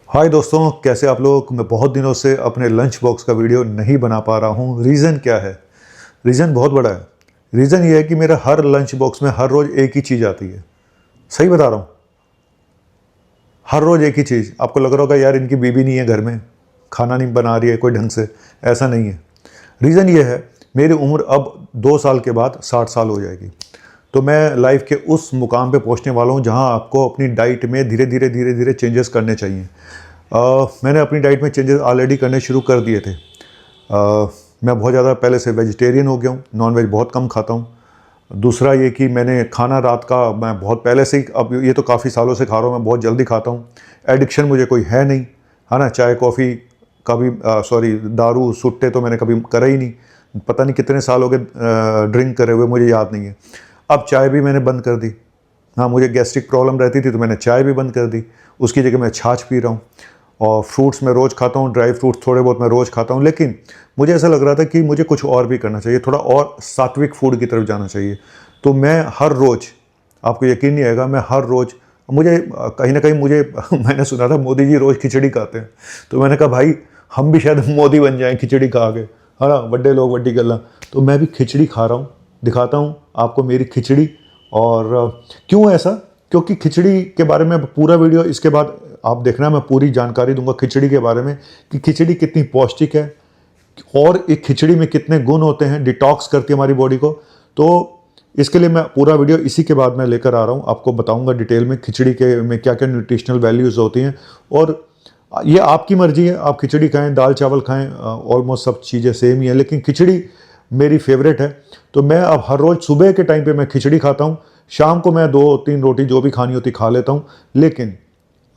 हाय दोस्तों, कैसे आप लोग। मैं बहुत दिनों से अपने लंच बॉक्स का वीडियो नहीं बना पा रहा हूँ। रीज़न क्या है? रीज़न बहुत बड़ा है। रीज़न ये है कि मेरा हर लंच बॉक्स में हर रोज़ एक ही चीज़ आती है। सही बता रहा हूँ, हर रोज़ एक ही चीज़। आपको लग रहा होगा यार इनकी बीवी नहीं है घर में, खाना नहीं बना रही है कोई ढंग से। ऐसा नहीं है। रीज़न ये है, मेरी उम्र अब 2 साल के बाद 60 साल हो जाएगी। तो मैं लाइफ के उस मुकाम पे पहुंचने वाला हूं जहां आपको अपनी डाइट में धीरे धीरे चेंजेस करने चाहिए। मैंने अपनी डाइट में चेंजेस ऑलरेडी करने शुरू कर दिए थे। मैं बहुत ज़्यादा पहले से वेजिटेरियन हो गया हूँ, नॉन वेज बहुत कम खाता हूँ। दूसरा ये कि मैंने खाना रात का मैं बहुत पहले से ही, अब ये तो काफ़ी सालों से खा रहा हूँ, मैं बहुत जल्दी खाता हूँ। एडिक्शन मुझे कोई है नहीं, है ना। चाय कॉफ़ी कभी सॉरी दारू सुट्टे तो मैंने कभी करा ही नहीं। पता नहीं कितने साल हो गए ड्रिंक करे हुए, मुझे याद नहीं है। अब चाय भी मैंने बंद कर दी। हाँ, मुझे गैस्ट्रिक प्रॉब्लम रहती थी तो मैंने चाय भी बंद कर दी। उसकी जगह मैं छाछ पी रहा हूँ। और फ्रूट्स मैं रोज़ खाता हूँ, ड्राई फ्रूट्स थोड़े बहुत मैं रोज़ खाता हूँ। लेकिन मुझे ऐसा लग रहा था कि मुझे कुछ और भी करना चाहिए, थोड़ा और सात्विक फूड की तरफ जाना चाहिए। तो मैं हर रोज़, आपको यकीन नहीं आएगा, मैं हर रोज़ मुझे कहीं ना कहीं मुझे मैंने सुना था मोदी जी रोज़ खिचड़ी खाते हैं। तो मैंने कहा भाई हम भी शायद मोदी बन जाएं खिचड़ी खा के, है ना। बड़े लोग बड्डी गल्ला। तो मैं भी खिचड़ी खा रहा हूँ, दिखाता हूँ आपको मेरी खिचड़ी। और क्यों ऐसा? क्योंकि खिचड़ी के बारे में पूरा वीडियो इसके बाद आप देखना, मैं पूरी जानकारी दूंगा खिचड़ी के बारे में कि खिचड़ी कितनी पौष्टिक है और एक खिचड़ी में कितने गुण होते हैं, डिटॉक्स करती है हमारी बॉडी को। तो इसके लिए मैं पूरा वीडियो इसी के बाद मैं लेकर आ रहा हूँ, आपको बताऊंगा डिटेल में खिचड़ी के में क्या क्या न्यूट्रिशनल वैल्यूज़ होती हैं। और ये आपकी मर्जी है, आप खिचड़ी खाएं, दाल चावल खाएं, ऑलमोस्ट सब चीज़ें सेम ही है, लेकिन खिचड़ी मेरी फेवरेट है। तो मैं अब हर रोज़ सुबह के टाइम पे मैं खिचड़ी खाता हूँ, शाम को मैं 2-3 रोटी जो भी खानी होती खा लेता हूँ। लेकिन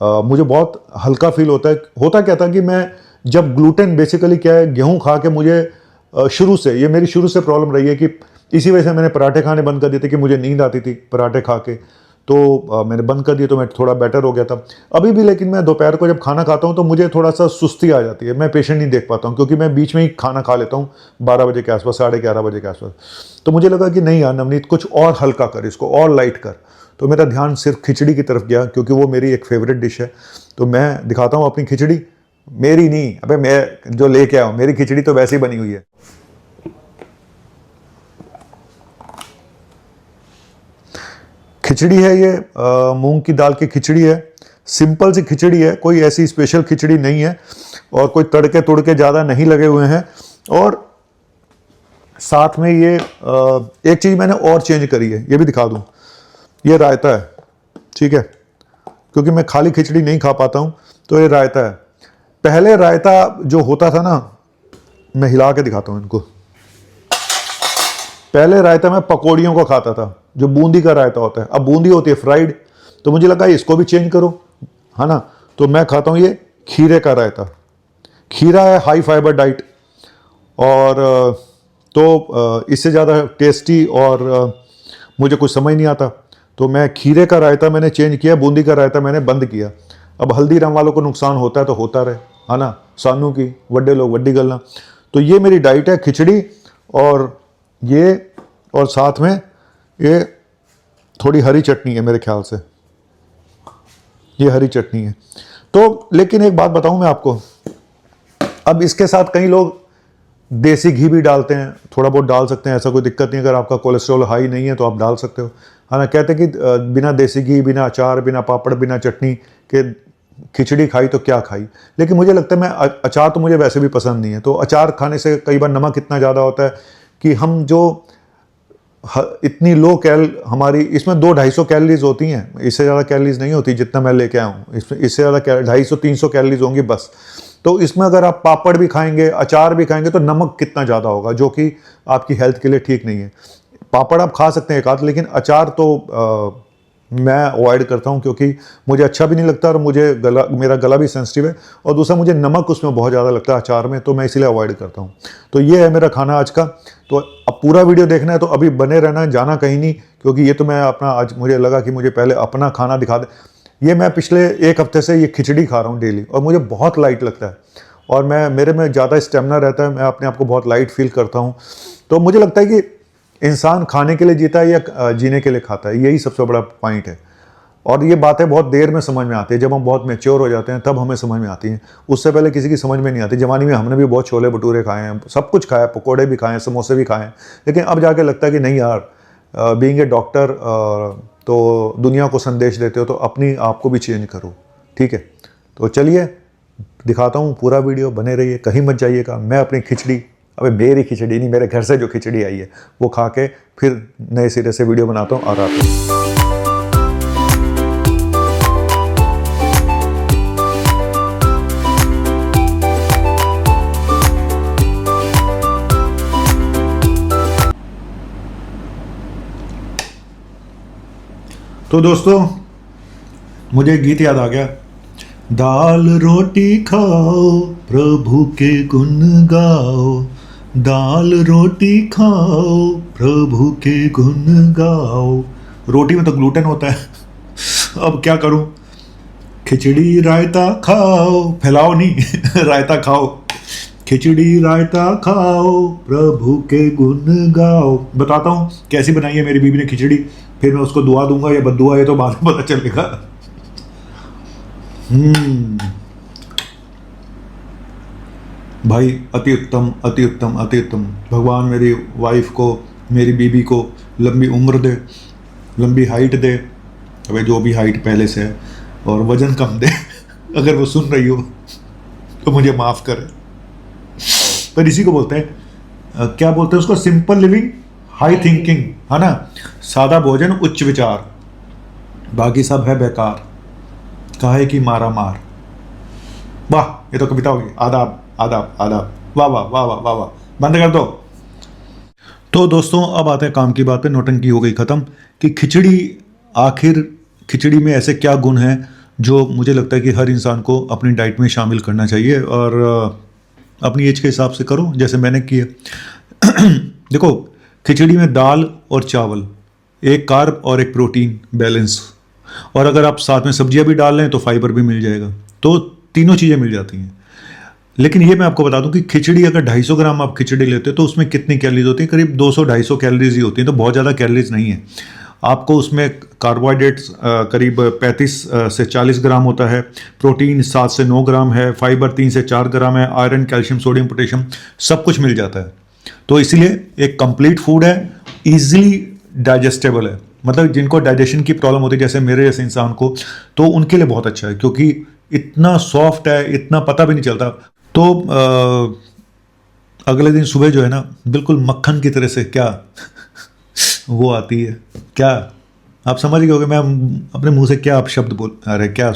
मुझे बहुत हल्का फील होता है। होता क्या था कि मैं जब ग्लूटेन, बेसिकली क्या है, गेहूं खा के मुझे शुरू से, ये मेरी शुरू से प्रॉब्लम रही है कि इसी वजह से मैंने पराठे खाने बंद कर दिए थे कि मुझे नींद आती थी पराठे खा के। तो मैंने बंद कर दिए तो मैं थोड़ा बेटर हो गया था अभी भी। लेकिन मैं दोपहर को जब खाना खाता हूँ तो मुझे थोड़ा सा सुस्ती आ जाती है, मैं पेशेंट नहीं देख पाता हूँ क्योंकि मैं बीच में ही खाना खा लेता हूँ 12 बजे के आसपास, 11:30 बजे के आसपास। तो मुझे लगा कि नहीं यार नवनीत, कुछ और हल्का कर, इसको और लाइट कर। तो मेरा ध्यान सिर्फ खिचड़ी की तरफ गया क्योंकि वो मेरी एक फेवरेट डिश है। तो मैं दिखाता हूँ अपनी खिचड़ी। मेरी नहीं, अबे मैं जो लेके आया हूँ, मेरी खिचड़ी तो वैसे ही बनी हुई है। खिचड़ी है ये, मूंग की दाल की खिचड़ी है। सिंपल सी खिचड़ी है, कोई ऐसी स्पेशल खिचड़ी नहीं है और कोई तड़के तुड़के ज़्यादा नहीं लगे हुए हैं। और साथ में ये एक चीज़ मैंने और चेंज करी है, ये भी दिखा दूँ। ये रायता है, ठीक है, क्योंकि मैं खाली खिचड़ी नहीं खा पाता हूँ। तो ये रायता है। पहले रायता जो होता था ना, मैं हिला के दिखाता हूँ इनको। पहले रायता मैं पकौड़ियों को खाता था, जो बूंदी का रायता होता है। अब बूंदी होती है फ्राइड, तो मुझे लगा इसको भी चेंज करो, है ना। तो मैं खाता हूँ ये खीरे का रायता। खीरा है हाई फाइबर डाइट, और तो इससे ज़्यादा टेस्टी और मुझे कुछ समझ नहीं आता। तो मैं खीरे का रायता मैंने चेंज किया, बूंदी का रायता मैंने बंद किया। अब हल्दीराम वालों को नुकसान होता है तो होता रहे, है ना। सानू की वड्डे लोग वड्डी गल्ला। तो ये मेरी डाइट है, खिचड़ी और ये, और साथ में ये थोड़ी हरी चटनी है मेरे ख्याल से, ये हरी चटनी है। तो लेकिन एक बात बताऊं मैं आपको, अब इसके साथ कई लोग देसी घी भी डालते हैं, थोड़ा बहुत डाल सकते हैं, ऐसा कोई दिक्कत नहीं। अगर आपका कोलेस्ट्रॉल हाई नहीं है तो आप डाल सकते हो, है ना। कहते हैं कि बिना देसी घी, बिना अचार, बिना पापड़, बिना चटनी के खिचड़ी खाई तो क्या खाई। लेकिन मुझे लगता है, मैं अचार तो मुझे वैसे भी पसंद नहीं है। तो अचार खाने से कई बार नमक इतना ज़्यादा होता है कि हम जो इतनी लो हमारी इसमें 200-250 कैलोरीज होती हैं, इससे ज़्यादा कैलोरीज नहीं होती जितना मैं लेके आया हूँ। इससे ज़्यादा 250-300 कैलोरीज होंगी बस। तो इसमें अगर आप पापड़ भी खाएंगे, अचार भी खाएंगे, तो नमक कितना ज़्यादा होगा, जो कि आपकी हेल्थ के लिए ठीक नहीं है। पापड़ आप खा सकते हैं एक आध, लेकिन अचार तो मैं अवॉइड करता हूं क्योंकि मुझे अच्छा भी नहीं लगता और मुझे मेरा गला भी सेंसिटिव है। और दूसरा मुझे नमक उसमें बहुत ज़्यादा लगता है अचार में, तो मैं इसलिए अवॉइड करता हूं। तो ये है मेरा खाना आज का। तो अब पूरा वीडियो देखना है तो अभी बने रहना, जाना कहीं नहीं, क्योंकि ये तो मैं अपना, आज मुझे लगा कि मुझे पहले अपना खाना दिखा दे। ये मैं पिछले 1 हफ्ते से ये खिचड़ी खा रहा हूँ डेली, और मुझे बहुत लाइट लगता है और मेरे में ज़्यादा स्टेमिना रहता है, मैं अपने आप को बहुत लाइट फील करता हूँ। तो मुझे लगता है कि इंसान खाने के लिए जीता है या जीने के लिए खाता है, यही सबसे बड़ा पॉइंट है। और ये बातें बहुत देर में समझ में आती है, जब हम बहुत मैच्योर हो जाते हैं तब हमें समझ में आती हैं। उससे पहले किसी की समझ में नहीं आती। जवानी में हमने भी बहुत छोले भटूरे खाए हैं, सब कुछ खाया, पकोड़े भी खाए हैं, समोसे भी खाए हैं, लेकिन अब जाके लगता है कि नहीं यार, बीइंग ए डॉक्टर तो दुनिया को संदेश देते हो तो अपनी आप को भी चेंज करो, ठीक है। तो चलिए दिखाता हूँ पूरा वीडियो, बने रहिए, कहीं मत जाइएगा। मैं अपनी खिचड़ी, अबे मेरी खिचड़ी नहीं, मेरे घर से जो खिचड़ी आई है वो खा के फिर नए सिरे से वीडियो बनाता हूँ और आता हूँ। तो दोस्तों मुझे गीत याद आ गया, दाल रोटी खाओ प्रभु के गुण गाओ, दाल रोटी खाओ प्रभु के गुण गाओ। रोटी में तो ग्लूटेन होता है। अब क्या करूं, खिचड़ी रायता खाओ, फैलाओ नहीं रायता खाओ, खिचड़ी रायता खाओ प्रभु के गुण गाओ। बताता हूँ कैसी बनाई है मेरी बीवी ने खिचड़ी, फिर मैं उसको दुआ दूंगा या बद्दुआ, ये तो बाद में पता चलेगा। भाई अति उत्तम, अति उत्तम, अति उत्तम। भगवान मेरी वाइफ को, मेरी बीबी को लंबी उम्र दे, लंबी हाइट दे, अबे जो भी हाइट पहले से है, और वजन कम दे। अगर वो सुन रही हो तो मुझे माफ करे। पर इसी को बोलते हैं, क्या बोलते हैं उसको, सिंपल लिविंग हाई थिंकिंग, है ना। सादा भोजन उच्च विचार, बाकी सब है बेकार, काहे की मारा मार। वाह, ये तो कविता होगी। आदाब आदाब आदाब, वाह वाह वाह वाह वाह वाह, बंद कर दो। तो दोस्तों अब आते हैं काम की बात पे। नौटंकी हो गई खत्म कि खिचड़ी, आखिर खिचड़ी में ऐसे क्या गुण हैं जो मुझे लगता है कि हर इंसान को अपनी डाइट में शामिल करना चाहिए, और अपनी एज के हिसाब से करो जैसे मैंने किया। देखो, खिचड़ी में दाल और चावल, एक कार्ब और एक प्रोटीन बैलेंस, और अगर आप साथ में सब्जियां भी डाल लें तो फाइबर भी मिल जाएगा, तो तीनों चीज़ें मिल जाती हैं। लेकिन ये मैं आपको बता दूं कि खिचड़ी अगर 250 ग्राम आप खिचड़ी लेते हो तो उसमें कितनी कैलोरीज होती है, करीब 200-250 कैलोरीज ही होती हैं, तो बहुत ज़्यादा कैलोरीज नहीं है। आपको उसमें कार्बोहाइड्रेट्स करीब 35 से 40 ग्राम होता है, प्रोटीन 7 से 9 ग्राम है, फाइबर 3 से 4 ग्राम है, आयरन, कैल्शियम, सोडियम, पोटेशियम सब कुछ मिल जाता है। तो इसलिए एक कंप्लीट फूड है, इजीली डाइजेस्टेबल है। मतलब जिनको डाइजेशन की प्रॉब्लम होती है जैसे मेरे जैसे इंसान को, तो उनके लिए बहुत अच्छा है, क्योंकि इतना सॉफ्ट है, इतना पता भी नहीं चलता। तो अगले दिन सुबह जो है ना, बिल्कुल मक्खन की तरह से क्या वो आती है, क्या आप समझ गए होगे मैं अपने मुंह से क्या आप शब्द बोल आ रहे, क्या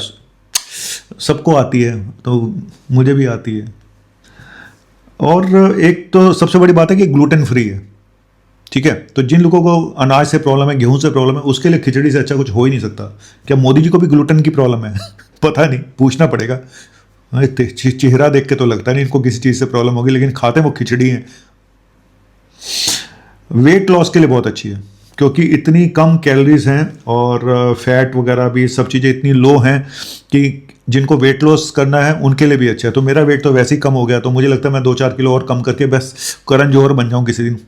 सबको आती है तो मुझे भी आती है। और एक तो सबसे बड़ी बात है कि ग्लूटेन फ्री है, ठीक है। तो जिन लोगों को अनाज से प्रॉब्लम है, गेहूं से प्रॉब्लम है, उसके लिए खिचड़ी से अच्छा कुछ हो ही नहीं सकता। क्या मोदी जी को भी ग्लूटेन की प्रॉब्लम है? पता नहीं, पूछना पड़ेगा। चेहरा देख के तो लगता नहीं इनको किसी चीज़ से प्रॉब्लम होगी, लेकिन खाते वो खिचड़ी हैं। वेट लॉस के लिए बहुत अच्छी है, क्योंकि इतनी कम कैलोरीज हैं और फैट वगैरह भी सब चीज़ें इतनी लो हैं कि जिनको वेट लॉस करना है उनके लिए भी अच्छा है। तो मेरा वेट तो वैसे ही कम हो गया, तो मुझे लगता है मैं 2-4 किलो और कम करके बस करण जौहर बन जाऊँ किसी दिन,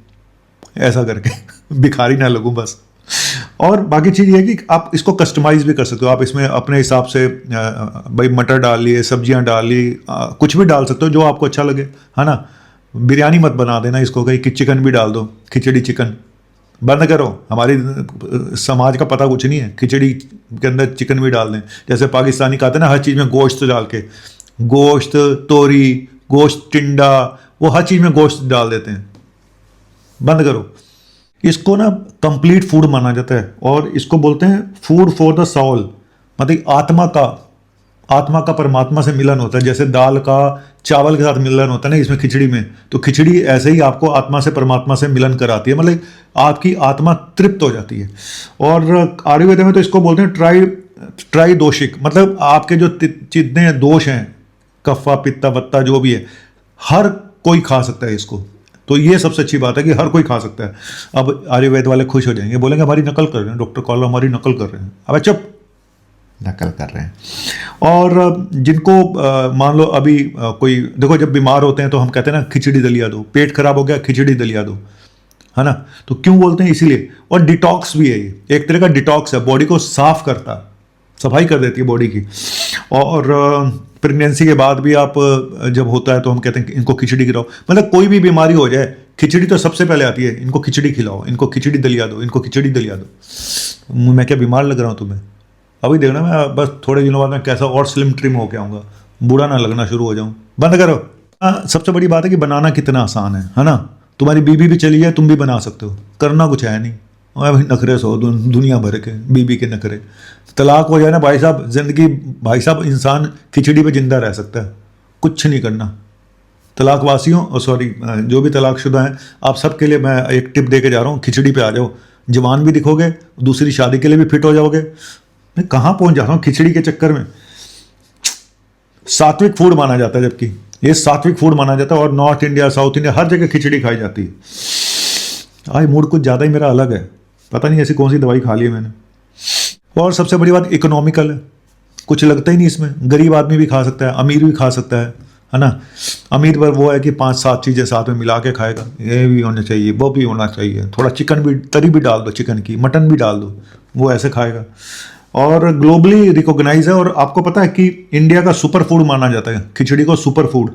ऐसा करके भिखारी ना लगूं बस। और बाकी चीज़ ये है कि आप इसको कस्टमाइज भी कर सकते हो। आप इसमें अपने हिसाब से भाई मटर डाल लिए, सब्जियां डाल ली, कुछ भी डाल सकते हो जो आपको अच्छा लगे, है ना। बिरयानी मत बना देना इसको कहीं कि चिकन भी डाल दो, खिचड़ी चिकन बंद करो। हमारी समाज का पता कुछ नहीं है, खिचड़ी के अंदर चिकन भी डाल दें। जैसे पाकिस्तानी खाते हैं ना, हर चीज़ में गोश्त डाल के, गोश्त तोरी, गोश्त टिंडा, वो हर चीज़ में गोश्त डाल देते हैं, बंद करो। इसको ना कंप्लीट फूड माना जाता है, और इसको बोलते हैं फूड फॉर द सोल, मतलब आत्मा का परमात्मा से मिलन होता है। जैसे दाल का चावल के साथ मिलन होता है ना, इसमें खिचड़ी में, तो खिचड़ी ऐसे ही आपको आत्मा से परमात्मा से मिलन कराती है, मतलब आपकी आत्मा तृप्त हो जाती है। और आयुर्वेद में तो इसको बोलते हैं ट्राई दोषिक, मतलब आपके जो जितने दोष हैं, कफा पित्ता वत्ता जो भी है, हर कोई खा सकता है इसको। तो ये सबसे अच्छी बात है कि हर कोई खा सकता है। अब आयुर्वेद वाले खुश हो जाएंगे, बोलेंगे हमारी नकल कर रहे हैं डॉक्टर कॉलो, हमारी नकल कर रहे हैं। अब चुप, नकल कर रहे हैं। और जिनको मान लो अभी कोई देखो, जब बीमार होते हैं तो हम कहते हैं ना खिचड़ी दलिया दो, पेट खराब हो गया खिचड़ी दलिया दो, है ना। तो क्यों बोलते हैं? इसीलिए। और डिटॉक्स भी है, ये एक तरह का डिटॉक्स है, बॉडी को साफ करता, सफाई कर देती है बॉडी की। और प्रेगनेंसी के बाद भी आप जब होता है तो हम कहते हैं कि इनको खिचड़ी खिलाओ, मतलब कोई भी बीमारी हो जाए खिचड़ी तो सबसे पहले आती है, इनको खिचड़ी खिलाओ, इनको खिचड़ी दलिया दो, इनको खिचड़ी दलिया दो। मैं क्या बीमार लग रहा हूँ तुम्हें? अभी देखना मैं बस थोड़े दिनों बाद मैं कैसा और स्लिम ट्रिम होके आऊँगा, बूढ़ा ना लगना शुरू हो जाऊँ। बंद करो। सबसे बड़ी बात है कि बनाना कितना आसान है ना। तुम्हारी बीबी भी चली जाए तुम भी बना सकते हो, करना कुछ है नहीं। और भाई नखरे सो दुनिया भर के, बीबी के नखरे। तलाक हो जाए ना भाई साहब, जिंदगी भाई साहब इंसान खिचड़ी पे जिंदा रह सकता है, कुछ नहीं करना। तलाकवासियों और सॉरी जो भी तलाकशुदा हैं, आप सबके लिए मैं एक टिप दे के जा रहा हूँ, खिचड़ी पे आ जाओ। जवान भी दिखोगे, दूसरी शादी के लिए भी फिट हो जाओगे। मैं कहाँ पहुँच जा रहा हूँ खिचड़ी के चक्कर में। सात्विक फूड माना जाता है, जबकि ये सात्विक फूड माना जाता है, और नॉर्थ इंडिया साउथ इंडिया हर जगह खिचड़ी खाई जाती है। आज मूड कुछ ज़्यादा ही मेरा अलग है, पता नहीं ऐसी कौन सी दवाई खा ली है मैंने। और सबसे बड़ी बात इकोनॉमिकल है, कुछ लगता ही नहीं इसमें। गरीब आदमी भी खा सकता है, अमीर भी खा सकता है ना। अमीर पर वो है कि 5-7 चीज़ें साथ में मिला के खाएगा, ये भी होना चाहिए, वो भी होना चाहिए, थोड़ा चिकन भी, तरी भी डाल दो चिकन की, मटन भी डाल दो, वो ऐसे खाएगा। और ग्लोबली रिकॉग्नाइज है। और आपको पता है कि इंडिया का सुपर फूड माना जाता है खिचड़ी को, सुपर फूड।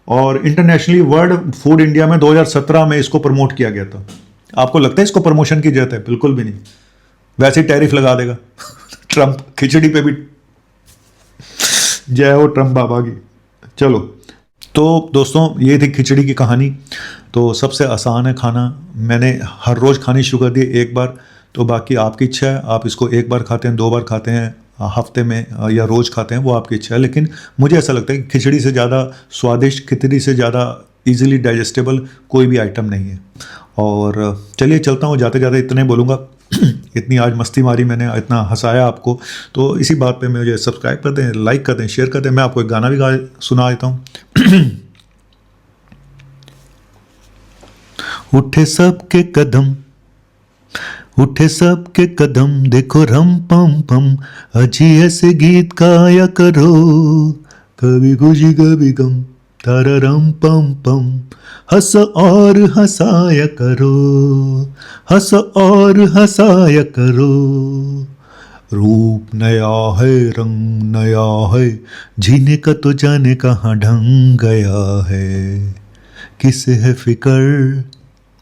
और इंटरनेशनली वर्ल्ड फूड इंडिया में 2017 में इसको प्रमोट किया गया था। आपको लगता है इसको प्रमोशन की जरूरत है? बिल्कुल भी नहीं, वैसे ही टैरिफ लगा देगा ट्रंप खिचड़ी पे भी। जय हो ट्रंप बाबा की। चलो तो दोस्तों, ये थी खिचड़ी की कहानी। तो सबसे आसान है खाना, मैंने हर रोज़ खानी शुरू कर दी एक बार, तो बाकी आपकी इच्छा है, आप इसको एक बार खाते हैं, 2 बार खाते हैं हफ्ते में, या रोज़ खाते हैं, वो आपकी इच्छा है। लेकिन मुझे ऐसा लगता है कि खिचड़ी से ज़्यादा स्वादिष्ट, खिचड़ी से ज़्यादा इजीली डाइजेस्टेबल कोई भी आइटम नहीं है। और चलिए चलता हूँ, जाते जाते इतने बोलूँगा। इतनी आज मस्ती मारी मैंने, इतना हंसाया आपको, तो इसी बात पे मुझे सब्सक्राइब कर दें, लाइक कर दें, शेयर कर दें। मैं आपको एक गाना भी सुना देता हूँ। उठे सबके कदम, उठे सबके कदम, देखो रम पम पम, अजी ऐसे गीत गाया करो, कभी खुशी कभी गम, तारा रम पम पम, हंस और हंसाया करो, हंस और हंसाया करो। रूप नया है, रंग नया है, जीने का तो जाने कहाँ ढंग गया है। किसे है फिकर,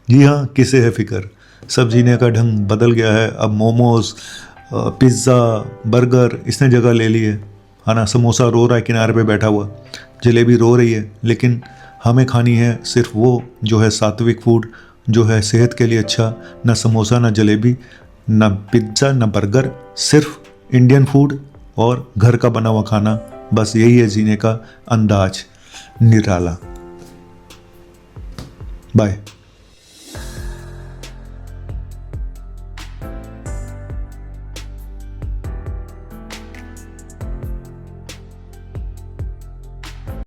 जी हाँ किसे है फिकर, सब जीने का ढंग बदल गया है। अब मोमोज, पिज़्ज़ा, बर्गर इसने जगह ले ली है ना। समोसा रो रहा है किनारे पे बैठा हुआ, जलेबी रो रही है, लेकिन हमें खानी है सिर्फ वो जो है सात्विक फूड, जो है सेहत के लिए अच्छा। ना समोसा, ना जलेबी, ना पिज़्ज़ा, ना बर्गर, सिर्फ इंडियन फूड और घर का बना हुआ खाना। बस यही है जीने का अंदाज निराला। बाय।